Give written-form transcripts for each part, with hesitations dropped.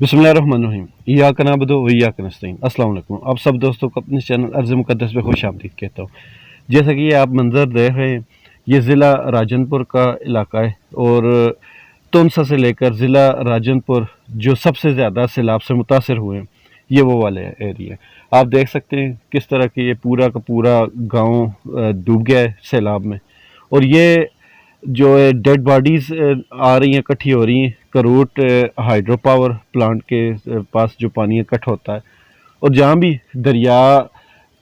बिस्मिल्लाहिर्रहमानिर्रहीम इय्याक नअबुदु व इय्याक नस्तईन। अस्सलाम वालेकुम। आप सब दोस्तों को अपने चैनल अर्ज़ मुक़द्दस पे खुश आमदीद कहता हूँ। जैसा कि ये आप मंज़र देख रहे हैं, ये ज़िला राजनपुर का इलाका है और तुमसा से लेकर ज़िला राजनपुर जो सबसे ज़्यादा सैलाब से मुतासर हुए हैं, ये वो वाले एरिया। आप देख सकते हैं किस तरह कि ये पूरा का पूरा गाँव डूब गया है सैलाब में। और ये जो है डेड बॉडीज़ आ रही हैं, इकट्ठी हो रही हैं करूट हाइड्रो पावर प्लांट के पास जो पानी इकट्ठा होता है। और जहाँ भी दरिया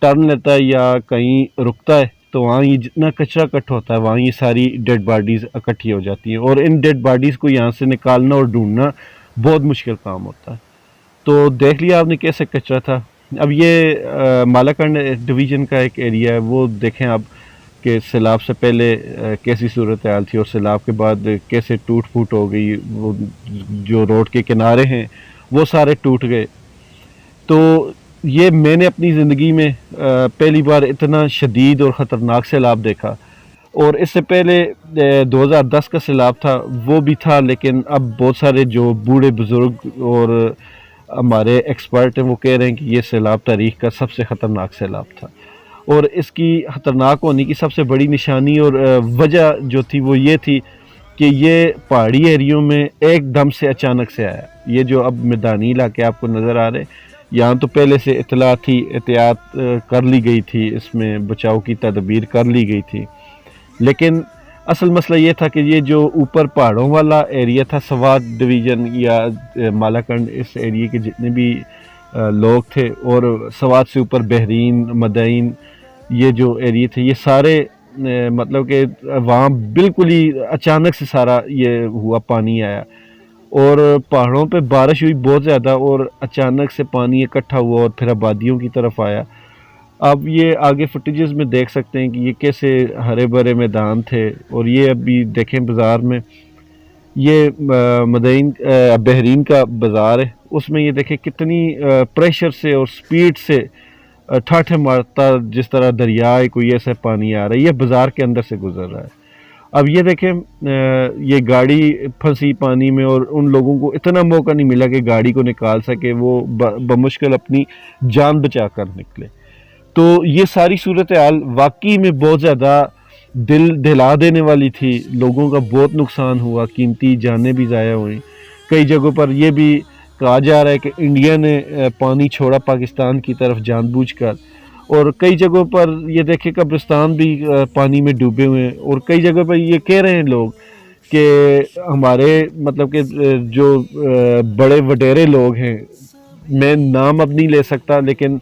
टर्न लेता है या कहीं रुकता है तो वहाँ ये जितना कचरा इकट्ठा होता है वहाँ ये सारी डेड बॉडीज़ इकट्ठी हो जाती हैं और इन डेड बॉडीज़ को यहाँ से निकालना और ढूंढना बहुत मुश्किल काम होता है। तो देख लिया आपने कैसे कचरा था। अब ये मालाकंड डिवीज़न का एक एरिया है, वो देखें आप कि सैलाब से पहले कैसी सूरत हाल थी और सैलाब के बाद कैसे टूट फूट हो गई। वो जो रोड के किनारे हैं वो सारे टूट गए। तो ये मैंने अपनी ज़िंदगी में पहली बार इतना शदीद और ख़तरनाक सैलाब देखा। और इससे पहले 2010 का सैलाब था, वो भी था, लेकिन अब बहुत सारे जो बूढ़े बुज़ुर्ग और हमारे एक्सपर्ट हैं वो कह रहे हैं कि ये सैलाब तारीख़ का सबसे ख़तरनाक सैलाब था। और इसकी ख़तरनाक होने की सबसे बड़ी निशानी और वजह जो थी वो ये थी कि ये पहाड़ी एरियो में एकदम से अचानक से आया। ये जो अब मैदानी इलाके आपको नज़र आ रहे हैं, यहाँ तो पहले से इतला थी, एहतियात कर ली गई थी, इसमें बचाव की तदबीर कर ली गई थी। लेकिन असल मसला ये था कि ये जो ऊपर पहाड़ों वाला एरिया था, सवात डिवीज़न या मालाकंड, इस एरिया के जितने भी लोग थे, और सवात से ऊपर बहरीन, मदाइन, ये जो एरिया थे, ये सारे मतलब कि वहाँ बिल्कुल ही अचानक से सारा ये हुआ, पानी आया और पहाड़ों पे बारिश हुई बहुत ज़्यादा और अचानक से पानी इकट्ठा हुआ और फिर आबादियों की तरफ आया। अब ये आगे फुटेजेस में देख सकते हैं कि ये कैसे हरे भरे मैदान थे। और ये अभी देखें बाज़ार में, ये मदाइन बहरीन का बाज़ार है, उसमें ये देखें कितनी प्रेशर से और स्पीड से ठाठे मारता जिस तरह दरिया है कोई ऐसा पानी आ रहा है, ये बाज़ार के अंदर से गुजर रहा है। अब ये देखें ये गाड़ी फंसी पानी में और उन लोगों को इतना मौका नहीं मिला कि गाड़ी को निकाल सके, वो बमुश्किल अपनी जान बचा कर निकले। तो ये सारी सूरत हाल वाकई में बहुत ज़्यादा दिल दहला देने वाली थी। लोगों का बहुत नुकसान हुआ, कीमती जानें भी ज़ाया हुई। कई जगहों पर यह भी कहा जा रहा है कि इंडिया ने पानी छोड़ा पाकिस्तान की तरफ जानबूझकर, और कई जगहों पर ये देखे कब्रिस्तान भी पानी में डूबे हुए हैं। और कई जगह पर ये कह रहे हैं लोग कि हमारे मतलब कि जो बड़े वडेरे लोग हैं, मैं नाम अब नहीं ले सकता, लेकिन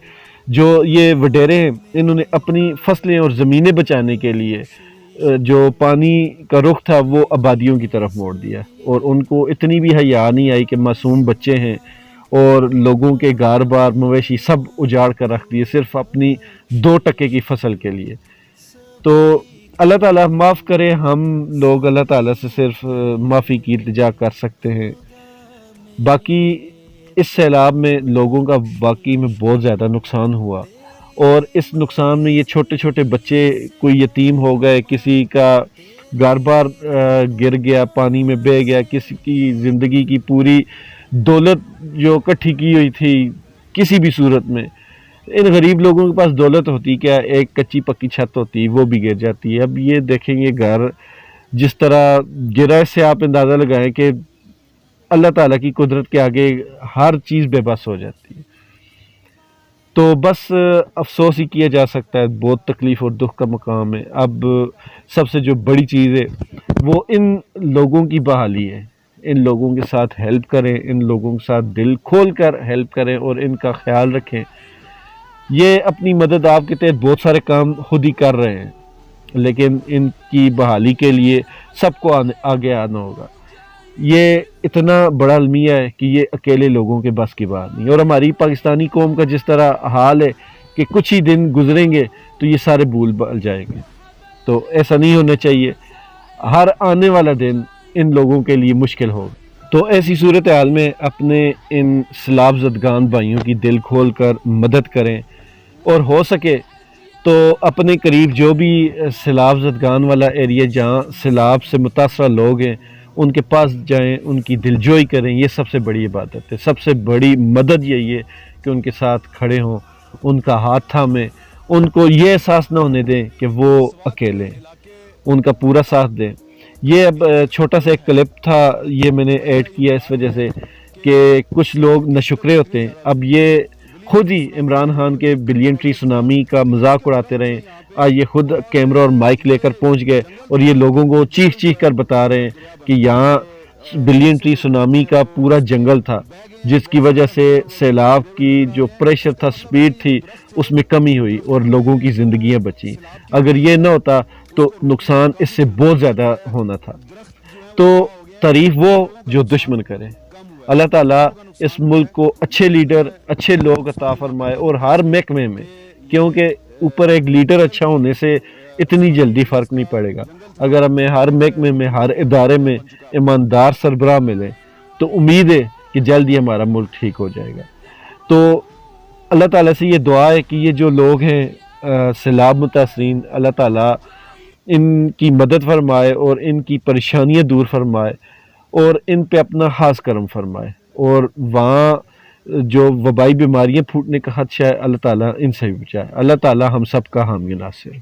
जो ये वडेरे हैं इन्होंने अपनी फसलें और ज़मीनें बचाने के लिए जो पानी का रुख था वो आबादियों की तरफ मोड़ दिया। और उनको इतनी भी हया नहीं आई कि मासूम बच्चे हैं और लोगों के घर बार मवेशी सब उजाड़ कर रख दिए सिर्फ अपनी 2 टके की फसल के लिए। तो अल्लाह ताला माफ़ करे, हम लोग अल्लाह ताला से सिर्फ माफ़ी की इल्तिजा कर सकते हैं। बाकी इस सैलाब में लोगों का वाकई में बहुत ज़्यादा नुकसान हुआ और इस नुकसान में ये छोटे छोटे बच्चे कोई यतीम हो गए, किसी का घर बार गिर गया, पानी में बह गया, किसी की ज़िंदगी की पूरी दौलत जो इकट्ठी की हुई थी किसी भी सूरत में। इन गरीब लोगों के पास दौलत होती क्या, एक कच्ची पक्की छत होती, वो भी गिर जाती है। अब ये देखेंगे घर जिस तरह गिरा, इससे आप अंदाज़ा लगाएं कि अल्लाह ताला की कुदरत के आगे हर चीज़ बेबस हो जाती है। तो बस अफसोस ही किया जा सकता है, बहुत तकलीफ़ और दुख का मकाम है। अब सबसे जो बड़ी चीज़ है वो इन लोगों की बहाली है। इन लोगों के साथ हेल्प करें, इन लोगों के साथ दिल खोल कर हेल्प करें और इनका ख्याल रखें। ये अपनी मदद आपके तहत बहुत सारे काम खुद ही कर रहे हैं, लेकिन इनकी बहाली के लिए सबको आगे आना होगा। ये इतना बड़ा अलमिया है कि ये अकेले लोगों के बस की बात नहीं। और हमारी पाकिस्तानी कौम का जिस तरह हाल है कि कुछ ही दिन गुजरेंगे तो ये सारे भूल भल जाएंगे, तो ऐसा नहीं होना चाहिए। हर आने वाला दिन इन लोगों के लिए मुश्किल होगा। तो ऐसी सूरत हाल में अपने इन सैलाब ज़दगान भाइयों की दिल खोल कर मदद करें और हो सके तो अपने करीब जो भी सैलाब ज़दगान वाला एरिया जहाँ सैलाब से मुतासरा लोग हैं ان کے پاس جائیں، ان کی دلجوئی کریں، یہ سب سے بڑی عبادت ہے۔ سب سے بڑی مدد یہی ہے کہ ان کے ساتھ کھڑے ہوں، ان کا ہاتھ تھامیں، ان کو یہ احساس نہ ہونے دیں کہ وہ اکیلے ہیں، ان کا پورا ساتھ دیں۔ یہ اب چھوٹا سا ایک کلپ تھا، یہ میں نے ایڈ کیا اس وجہ سے کہ کچھ لوگ ناشکرے ہوتے ہیں۔ اب یہ خود ہی عمران خان کے بلین ٹری سونامی کا مذاق اڑاتے رہے، یہ خود کیمرہ اور مائک لے کر پہنچ گئے اور یہ لوگوں کو چیخ چیخ کر بتا رہے ہیں کہ یہاں بلین ٹری سونامی کا پورا جنگل تھا، جس کی وجہ سے سیلاب کی جو پریشر تھا، سپیڈ تھی، اس میں کمی ہوئی اور لوگوں کی زندگیاں بچیں۔ اگر یہ نہ ہوتا تو نقصان اس سے بہت زیادہ ہونا تھا۔ تو تعریف وہ جو دشمن کرے۔ اللہ تعالیٰ اس ملک کو اچھے لیڈر، اچھے لوگ عطا فرمائے، اور ہر محکمے میں، کیونکہ اوپر ایک لیڈر اچھا ہونے سے اتنی جلدی فرق نہیں پڑے گا۔ اگر ہمیں ہر محکمے میں، ہر ادارے میں ایماندار سربراہ ملے تو امید ہے کہ جلد ہی ہمارا ملک ٹھیک ہو جائے گا۔ تو اللہ تعالیٰ سے یہ دعا ہے کہ یہ جو لوگ ہیں سیلاب متاثرین، اللہ تعالیٰ ان کی مدد فرمائے اور ان کی پریشانیاں دور فرمائے اور ان پہ اپنا خاص کرم فرمائے، اور وہاں جو وبائی بیماریاں پھوٹنے کا خدشہ ہے، اللہ تعالیٰ ان سے بھی بچائے۔ اللہ تعالیٰ ہم سب کا حامی ناصر۔